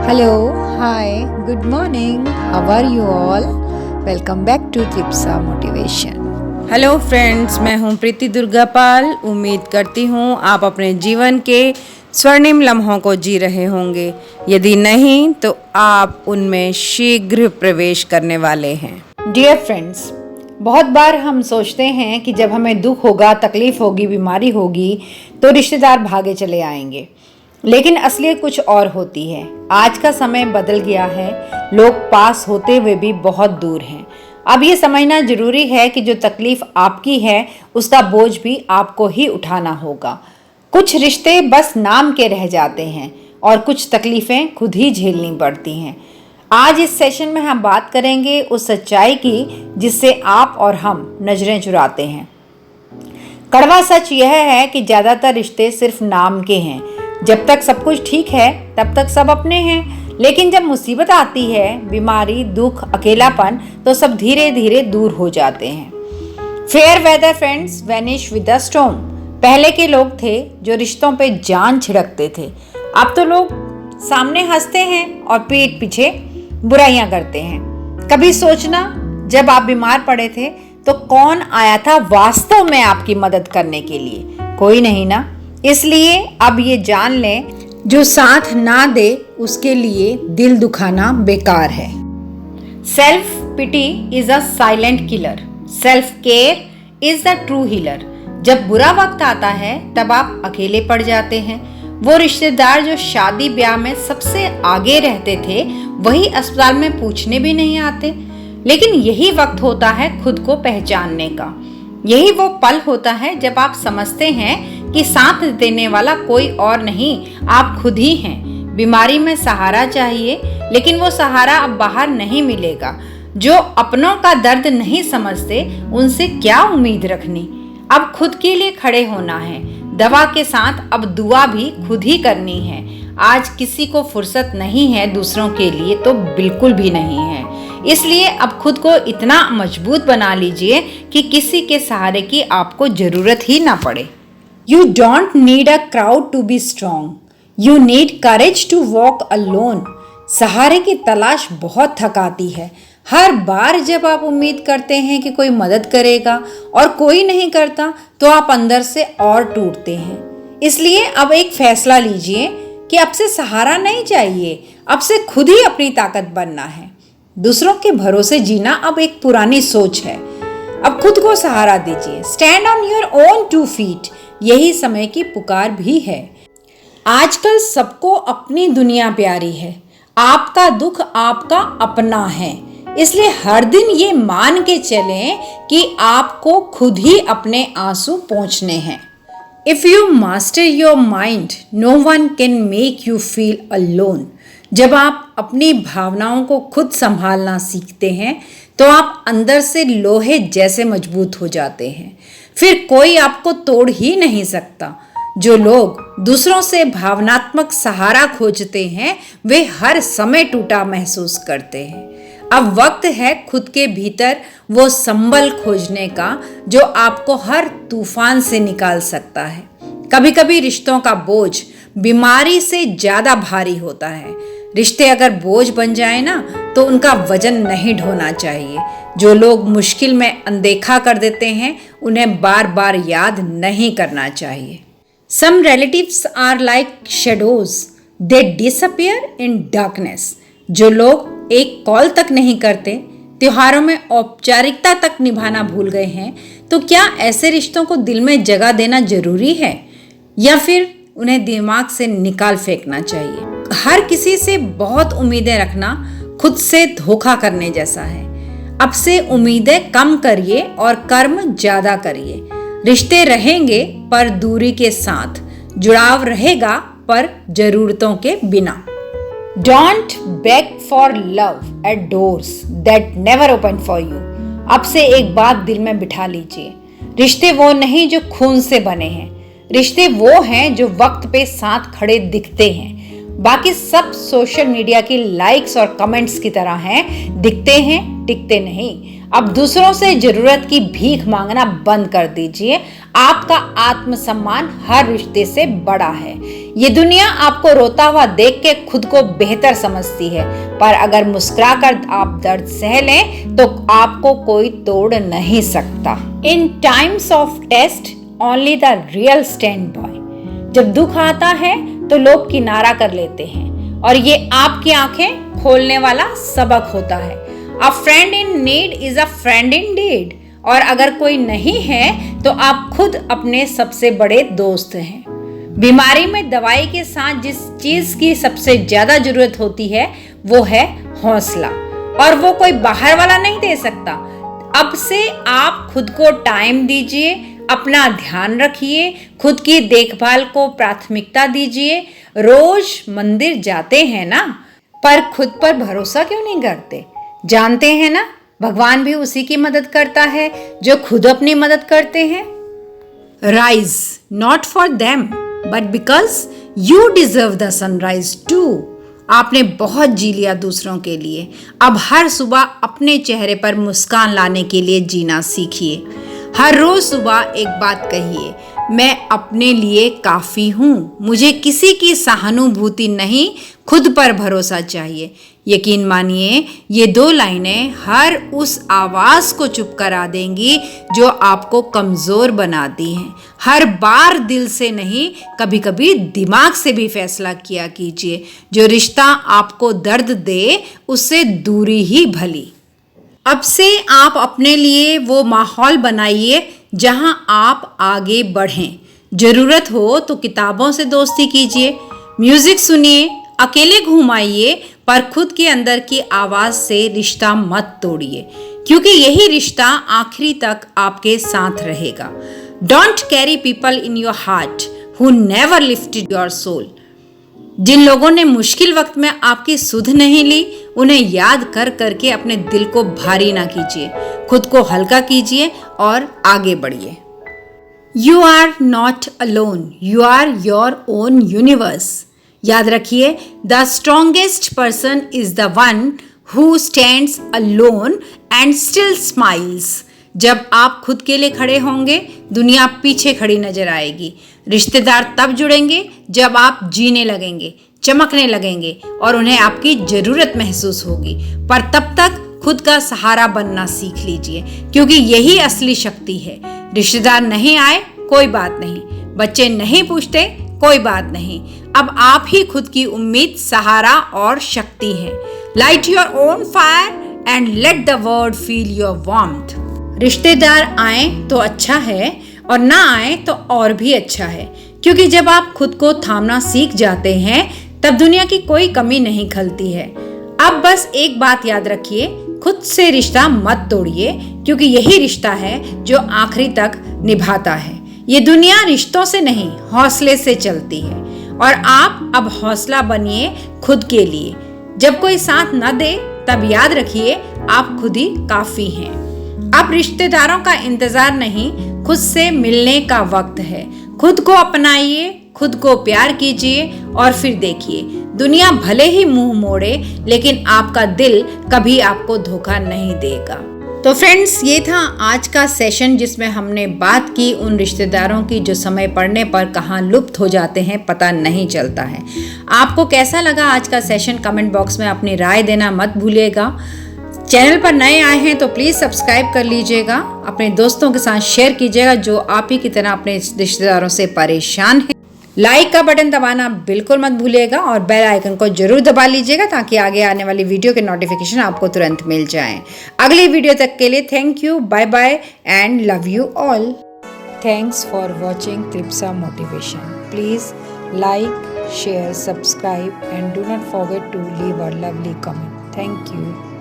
Hello, hi, good morning. How are you all? Welcome back to Tripsa Motivation. Hello friends, मैं हूं प्रीति दुर्गापाल। उम्मीद करती हूं आप अपने जीवन के स्वर्णिम लम्हों को जी रहे होंगे। यदि नहीं तो आप उनमें शीघ्र प्रवेश करने वाले हैं। डियर फ्रेंड्स, बहुत बार हम सोचते हैं कि जब हमें दुख होगा, तकलीफ होगी, बीमारी होगी तो रिश्तेदार भागे चले आएंगे, लेकिन असलियत कुछ और होती है। आज का समय बदल गया है, लोग पास होते हुए भी बहुत दूर हैं। अब ये समझना जरूरी है कि जो तकलीफ आपकी है उसका बोझ भी आपको ही उठाना होगा। कुछ रिश्ते बस नाम के रह जाते हैं और कुछ तकलीफें खुद ही झेलनी पड़ती हैं। आज इस सेशन में हम बात करेंगे उस सच्चाई की जिससे आप और हम नजरें चुराते हैं। कड़वा सच यह है कि ज़्यादातर रिश्ते सिर्फ नाम के हैं। जब तक सब कुछ ठीक है तब तक सब अपने हैं, लेकिन जब मुसीबत आती है, बीमारी, दुख, अकेलापन, तो सब धीरे धीरे दूर हो जाते हैं। Fair weather friends vanish with the storm. पहले के लोग थे जो रिश्तों पे जान छिड़कते थे। अब तो लोग सामने हंसते हैं और पीठ पीछे बुराइयां करते हैं। कभी सोचना, जब आप बीमार पड़े थे तो कौन आया था वास्तव में आपकी मदद करने के लिए? कोई नहीं ना। इसलिए अब ये जान लें, जो साथ ना दे उसके लिए दिल दुखाना बेकार है। Self pity is a silent killer, self care is the true healer. जब बुरा वक्त आता है तब आप अकेले पड़ जाते हैं। वो रिश्तेदार जो शादी ब्याह में सबसे आगे रहते थे वही अस्पताल में पूछने भी नहीं आते। लेकिन यही वक्त होता है खुद को पहचानने का। यही वो पल होता है जब आप समझते हैं कि साथ देने वाला कोई और नहीं, आप खुद ही हैं। बीमारी में सहारा चाहिए, लेकिन वो सहारा अब बाहर नहीं मिलेगा। जो अपनों का दर्द नहीं समझते उनसे क्या उम्मीद रखनी। अब खुद के लिए खड़े होना है। दवा के साथ अब दुआ भी खुद ही करनी है। आज किसी को फुर्सत नहीं है दूसरों के लिए, तो बिल्कुल भी नहीं है। इसलिए अब खुद को इतना मजबूत बना लीजिए कि किसी के सहारे की आपको जरूरत ही ना पड़े। You don't need a crowd to be strong. You need courage to walk alone. सहारे की तलाश बहुत थकाती है। हर बार जब आप उम्मीद करते हैं कि कोई मदद करेगा और कोई नहीं करता तो आप अंदर से और टूटते हैं। इसलिए अब एक फैसला लीजिए कि अब से सहारा नहीं चाहिए, अब से खुद ही अपनी ताकत बनना है। दूसरों के भरोसे जीना अब एक पुरानी सोच है। अब खुद को सहारा दीजिए। Stand on your own 2 feet। यही समय की पुकार भी है। आजकल सबको अपनी दुनिया प्यारी है। आपका दुख आपका अपना है। इसलिए हर दिन ये मान के चलें कि आपको खुद ही अपने आंसू पोंछने हैं। If you master your mind, no one can make you feel alone. जब आप अपनी भावनाओं को खुद संभालना सीखते हैं तो आप अंदर से लोहे जैसे मजबूत हो जाते हैं। फिर कोई आपको तोड़ ही नहीं सकता। जो लोग दूसरों से भावनात्मक सहारा खोजते हैं वे हर समय टूटा महसूस करते हैं। अब वक्त है खुद के भीतर वो संबल खोजने का जो आपको हर तूफान से निकाल सकता है। कभी कभी रिश्तों का बोझ बीमारी से ज्यादा भारी होता है। रिश्ते अगर बोझ बन जाए ना तो उनका वजन नहीं ढोना चाहिए। जो लोग मुश्किल में अनदेखा कर देते हैं उन्हें बार बार याद नहीं करना चाहिए। Some relatives are like shadows, they disappear in darkness. जो लोग एक कॉल तक नहीं करते, त्योहारों में औपचारिकता तक निभाना भूल गए हैं, तो क्या ऐसे रिश्तों को दिल में जगह देना जरूरी है या फिर उन्हें दिमाग से निकाल फेंकना चाहिए? हर किसी से बहुत उम्मीदें रखना खुद से धोखा करने जैसा है। अब से उम्मीदें कम करिए और कर्म ज्यादा करिए। रिश्ते रहेंगे पर दूरी के साथ, जुड़ाव रहेगा पर जरूरतों के बिना। Don't beg for love at doors that never open for you. अब से एक बात दिल में बिठा लीजिए। रिश्ते वो नहीं जो खून से बने हैं, रिश्ते वो हैं जो वक्त पे साथ खड़े दिखते हैं। बाकी सब सोशल मीडिया की लाइक्स और कमेंट्स की तरह हैं, दिखते हैं, टिकते नहीं। अब दूसरों से जरूरत की भीख मांगना बंद कर दीजिए। आपका आत्मसम्मान हर रिश्ते से बड़ा है। ये दुनिया आपको रोता हुआ देख के खुद को बेहतर समझती है, पर अगर मुस्कुराकर आप दर्द सह लें तो आपको कोई तोड़ नहीं सकता। In times of test only the real stand by. जब दुख आता है तो लोग किनारा कर लेते हैं और ये आपकी आंखें खोलने वाला सबक होता है। A friend in need is a friend in deed. और अगर कोई नहीं है तो आप खुद अपने सबसे बड़े दोस्त हैं। बीमारी में दवाई के साथ जिस चीज की सबसे ज्यादा जरूरत होती है वो है हौसला, और वो कोई बाहर वाला नहीं दे सकता। अब से आप खुद को टाइम दीजिए, अपना ध्यान रखिए, खुद की देखभाल को प्राथमिकता दीजिए। रोज मंदिर जाते हैं ना, पर खुद पर भरोसा क्यों नहीं करते? जानते हैं ना, भगवान भी उसी की मदद करता है जो खुद अपनी मदद करते हैं। Rise not for them but because you deserve the sunrise too. आपने बहुत जी लिया दूसरों के लिए, अब हर सुबह अपने चेहरे पर मुस्कान लाने के लिए जीना सीखिए। हर रोज सुबह एक बात कहिए, मैं अपने लिए काफ़ी हूँ, मुझे किसी की सहानुभूति नहीं, खुद पर भरोसा चाहिए। यकीन मानिए, ये 2 लाइनें हर उस आवाज़ को चुप करा देंगी जो आपको कमज़ोर बनाती हैं। हर बार दिल से नहीं, कभी कभी दिमाग से भी फैसला किया कीजिए। जो रिश्ता आपको दर्द दे उससे दूरी ही भली। अब से आप अपने लिए वो माहौल बनाइए जहां आप आगे बढ़ें। ज़रूरत हो तो किताबों से दोस्ती कीजिए, म्यूज़िक सुनिए, अकेले घुमाइए, पर खुद के अंदर की आवाज़ से रिश्ता मत तोड़िए, क्योंकि यही रिश्ता आखिरी तक आपके साथ रहेगा। Don't carry people in your heart who never lifted your soul. जिन लोगों ने मुश्किल वक्त में आपकी सुध नहीं ली, उन्हें याद कर करके अपने दिल को भारी ना कीजिए। खुद को हल्का कीजिए और आगे बढ़िए। You are not alone, you are your own universe. याद रखिए, the strongest person is the one who stands alone and still smiles. जब आप खुद के लिए खड़े होंगे, दुनिया पीछे खड़ी नजर आएगी। रिश्तेदार तब जुड़ेंगे जब आप जीने लगेंगे, चमकने लगेंगे और उन्हें आपकी जरूरत महसूस होगी। पर तब तक खुद का सहारा बनना सीख लीजिए, क्योंकि यही असली शक्ति है। रिश्तेदार नहीं आए कोई बात नहीं, बच्चे नहीं पूछते कोई बात नहीं, अब आप ही खुद की उम्मीद, सहारा और शक्ति है। Light your own fire and let the world feel your warmth. रिश्तेदार आए तो अच्छा है और ना आए तो और भी अच्छा है, क्योंकि जब आप खुद को थामना सीख जाते हैं तब दुनिया की कोई कमी नहीं खलती है। अब बस एक बात याद रखिए, खुद से रिश्ता मत तोड़िए, क्योंकि यही रिश्ता है जो आखिरी तक निभाता है। ये दुनिया रिश्तों से नहीं, हौसले से चलती है, और आप अब हौसला बनिए खुद के लिए। जब कोई साथ न दे तब याद रखिए, आप खुद ही काफी हैं। अब रिश्तेदारों का इंतजार नहीं, खुद से मिलने का वक्त है। खुद को अपनाइए, खुद को प्यार कीजिए और फिर देखिए, दुनिया भले ही मुंह मोड़े लेकिन आपका दिल कभी आपको धोखा नहीं देगा। तो फ्रेंड्स, ये था आज का सेशन जिसमें हमने बात की उन रिश्तेदारों की जो समय पड़ने पर कहाँ लुप्त हो जाते हैं, पता नहीं चलता है। आपको कैसा लगा आज का सेशन? कमेंट बॉक्स में अपनी राय देना मत भूलिएगा। चैनल पर नए आए हैं तो प्लीज़ सब्सक्राइब कर लीजिएगा, अपने दोस्तों के साथ शेयर कीजिएगा जो आप ही की तरह अपने रिश्तेदारों से परेशान हैं। लाइक का बटन दबाना बिल्कुल मत भूलिएगा और बेल आइकन को जरूर दबा लीजिएगा ताकि आगे आने वाली वीडियो के नोटिफिकेशन आपको तुरंत मिल जाएं। अगली वीडियो तक के लिए thank you, bye bye and love you all. Thanks for watching त्रिप्सा motivation. Please like, share, subscribe and do not forget to leave a lovely comment. Thank you.